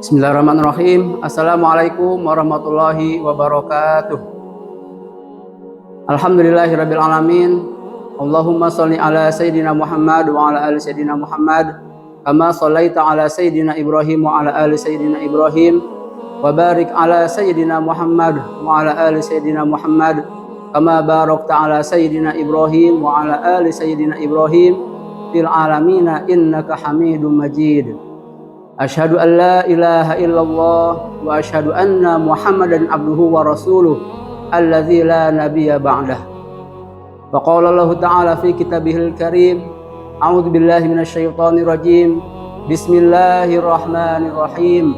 Bismillahirrahmanirrahim. Assalamualaikum warahmatullahi wabarakatuh. Alhamdulillahirabbil alamin. Allahumma shalli ala sayidina Muhammad wa ala ali sayidina Muhammad kama shallaita ala sayidina Ibrahim wa ala ali sayidina Ibrahim wa barik ala sayidina Muhammad wa ala ali sayidina Muhammad kama barakta ala sayidina Ibrahim wa ala ali sayidina Ibrahim fil alamina innaka Hamidum Majid. Asyhadu an la ilaha illallah wa asyhadu anna Muhammadan abduhu wa rasuluh alladzi la nabiyya ba'dah. Wa qala Allah ta'ala fi kitabihil karim, a'udzu billahi minasyaitonir rajim. Bismillahirrahmanirrahim.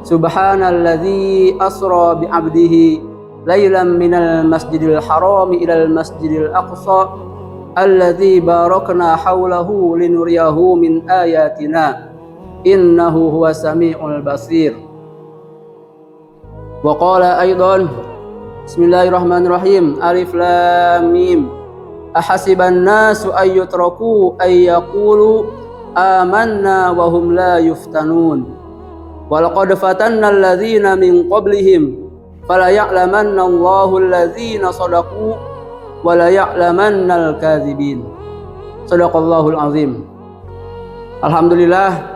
Subhanalladzi asra bi 'abdihi lailan minal masjidil haram ilal masjidil aqsa alladzi barakna haulahu linuriyahu min ayatina innahu huwas samiul basir. Wa qala aidan bismillahirrahmanirrahim alif lam mim ahasiban nasu ayyutraku ayyaqulu amanna wa hum la yuftanun wa laqad fatanna alladhina min qablihim fala ya'lamanna Allahu alladhina sadaqu wa la ya'lamanna al-kadzibin. Shadaqallahul azim. Alhamdulillah,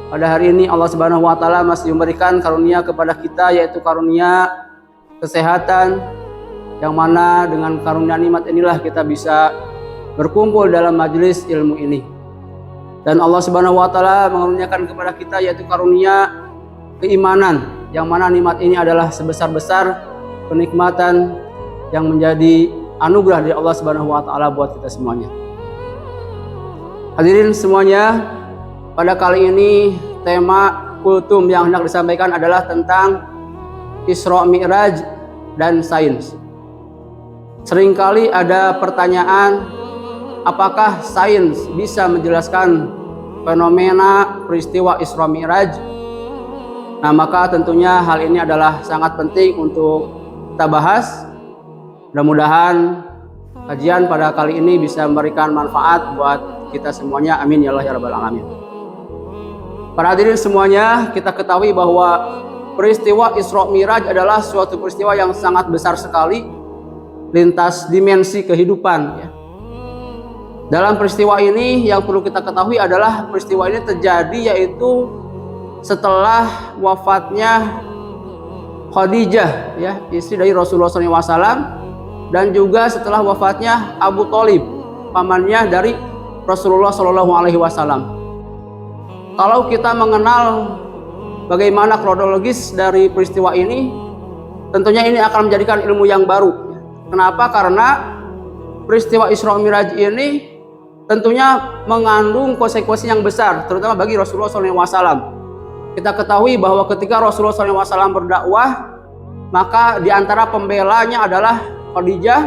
pada hari ini Allah Subhanahu wa taala masih memberikan karunia kepada kita, yaitu karunia kesehatan, yang mana dengan karunia nikmat inilah kita bisa berkumpul dalam majelis ilmu ini. Dan Allah Subhanahu wa taala mengaruniakan kepada kita yaitu karunia keimanan, yang mana nikmat ini adalah sebesar-besar kenikmatan yang menjadi anugerah dari Allah Subhanahu wa taala buat kita semuanya. Hadirin semuanya, pada kali ini tema kultum yang hendak disampaikan adalah tentang Isra Mi'raj dan sains. Seringkali ada pertanyaan, apakah sains bisa menjelaskan fenomena peristiwa Isra Mi'raj? Nah, maka tentunya hal ini adalah sangat penting untuk kita bahas. Mudah-mudahan kajian pada kali ini bisa memberikan manfaat buat kita semuanya. Amin ya Allah ya rabbal alamin. Para hadirin semuanya, kita ketahui bahwa peristiwa Isra Mi'raj adalah suatu peristiwa yang sangat besar sekali, lintas dimensi kehidupan. Ya. Dalam peristiwa ini yang perlu kita ketahui adalah peristiwa ini terjadi yaitu setelah wafatnya Khadijah, ya, istri dari Rasulullah SAW, dan juga setelah wafatnya Abu Thalib, pamannya dari Rasulullah SAW. Kalau kita mengenal bagaimana kronologis dari peristiwa ini, tentunya ini akan menjadikan ilmu yang baru. Kenapa? Karena peristiwa Isra Mi'raj ini tentunya mengandung konsekuensi yang besar, terutama bagi Rasulullah SAW. Kita ketahui bahwa ketika Rasulullah SAW berdakwah, maka di antara pembelanya adalah Khadijah,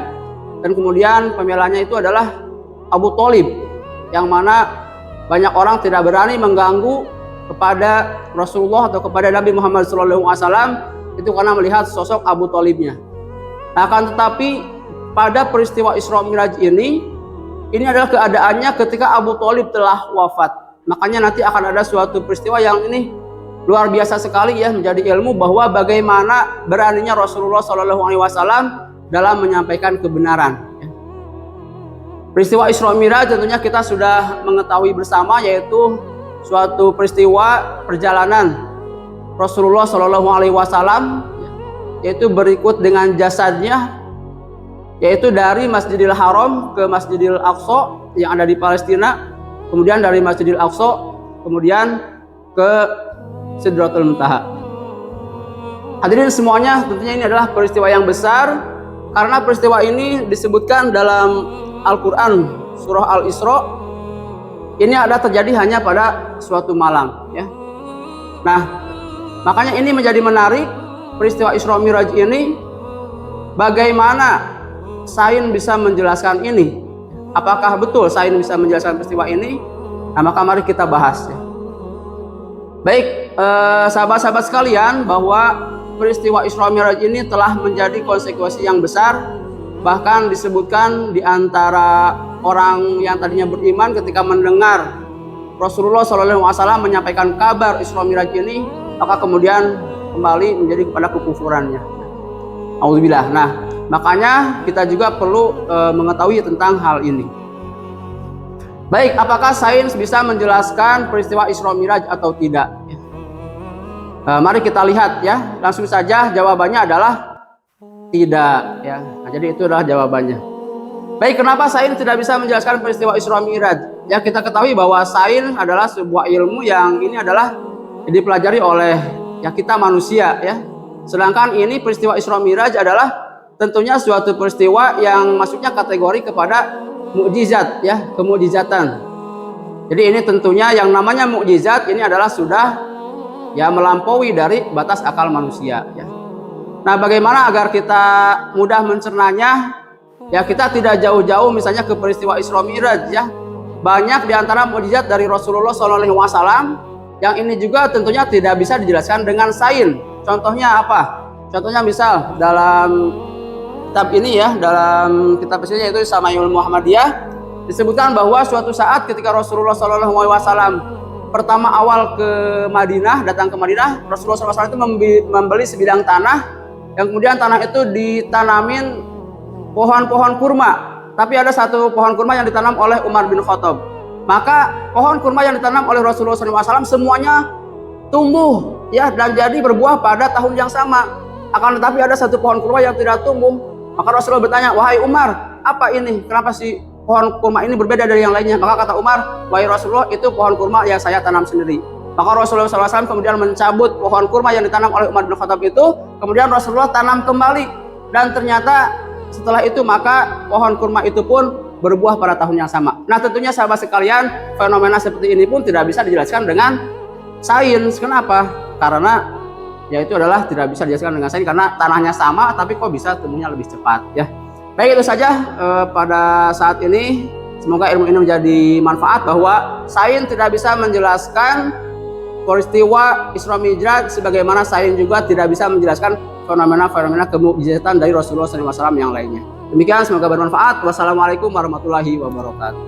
dan kemudian pembelanya itu adalah Abu Thalib, yang mana banyak orang tidak berani mengganggu kepada Rasulullah atau kepada Nabi Muhammad SAW itu karena melihat sosok Abu Thalibnya. Nah, akan tetapi pada peristiwa Isra Mi'raj ini adalah keadaannya ketika Abu Thalib telah wafat. Makanya nanti akan ada suatu peristiwa yang ini luar biasa sekali, ya, menjadi ilmu bahwa bagaimana beraninya Rasulullah SAW dalam menyampaikan kebenaran. Peristiwa Isra Mi'raj tentunya kita sudah mengetahui bersama, yaitu suatu peristiwa perjalanan Rasulullah SAW, yaitu berikut dengan jasadnya, yaitu dari Masjidil Haram ke Masjidil Aqsa yang ada di Palestina, kemudian dari Masjidil Aqsa kemudian ke Sidratul Muntaha. Hadirin semuanya, tentunya ini adalah peristiwa yang besar karena peristiwa ini disebutkan dalam Al-Quran surah Al-Isra ini ada terjadi hanya pada suatu malam, ya. Nah, makanya ini menjadi menarik peristiwa Isra Mi'raj ini. Bagaimana sains bisa menjelaskan ini? Apakah betul sains bisa menjelaskan peristiwa ini? Nah, maka mari kita bahas, ya. Baik, sahabat-sahabat sekalian, bahwa peristiwa Isra Mi'raj ini telah menjadi konsekuensi yang besar. Bahkan disebutkan di antara orang yang tadinya beriman ketika mendengar Rasulullah SAW menyampaikan kabar Isra Mi'raj ini, maka kemudian kembali menjadi kepada kekufurannya. Auzubillah. Nah, makanya kita juga perlu mengetahui tentang hal ini. Baik, apakah sains bisa menjelaskan peristiwa Isra Mi'raj atau tidak? Mari kita lihat ya. Langsung saja jawabannya adalah tidak ya. Nah, jadi itu adalah jawabannya. Baik, kenapa sains tidak bisa menjelaskan peristiwa Isra Mi'raj? Ya, kita ketahui bahwa sains adalah sebuah ilmu yang ini adalah dipelajari oleh ya kita manusia ya. Sedangkan ini peristiwa Isra Mi'raj adalah tentunya suatu peristiwa yang masuknya kategori kepada mukjizat ya, kemukjizatan. Jadi ini tentunya yang namanya mukjizat ini adalah sudah ya melampaui dari batas akal manusia ya. Nah, bagaimana agar kita mudah mencernanya? Ya, kita tidak jauh-jauh misalnya ke peristiwa Isra Mi'raj ya. Banyak di antara mukjizat dari Rasulullah SAW yang ini juga tentunya tidak bisa dijelaskan dengan sains. Contohnya apa? Contohnya misal dalam kitab ini ya, dalam kitab ini yaitu Syama'il Muhammadiyah disebutkan bahwa suatu saat ketika Rasulullah SAW pertama awal ke Madinah, datang ke Madinah, Rasulullah SAW itu membeli sebidang tanah yang kemudian tanah itu ditanamin pohon-pohon kurma. Tapi ada satu pohon kurma yang ditanam oleh Umar bin Khattab. Maka pohon kurma yang ditanam oleh Rasulullah SAW semuanya tumbuh ya dan jadi berbuah pada tahun yang sama. Akan tetapi ada satu pohon kurma yang tidak tumbuh. Maka Rasulullah bertanya, "Wahai Umar, apa ini? Kenapa si pohon kurma ini berbeda dari yang lainnya?" Maka kata Umar, "Wahai Rasulullah, itu pohon kurma yang saya tanam sendiri." Maka Rasulullah SAW kemudian mencabut pohon kurma yang ditanam oleh Umar bin Khattab itu. Kemudian Rasulullah tanam kembali. Dan ternyata setelah itu maka pohon kurma itu pun berbuah pada tahun yang sama. Nah, tentunya sahabat sekalian, fenomena seperti ini pun tidak bisa dijelaskan dengan sains. Kenapa? Karena ya itu adalah tidak bisa dijelaskan dengan sains karena tanahnya sama tapi kok bisa tumbuhnya lebih cepat ya. Baik, itu saja pada saat ini. Semoga ilmu ini menjadi manfaat bahwa sains tidak bisa menjelaskan peristiwa Isra Mi'raj sebagaimana sains juga tidak bisa menjelaskan fenomena-fenomena kemukjizatan dari Rasulullah SAW yang lainnya. Demikian, semoga bermanfaat. Wassalamualaikum warahmatullahi wabarakatuh.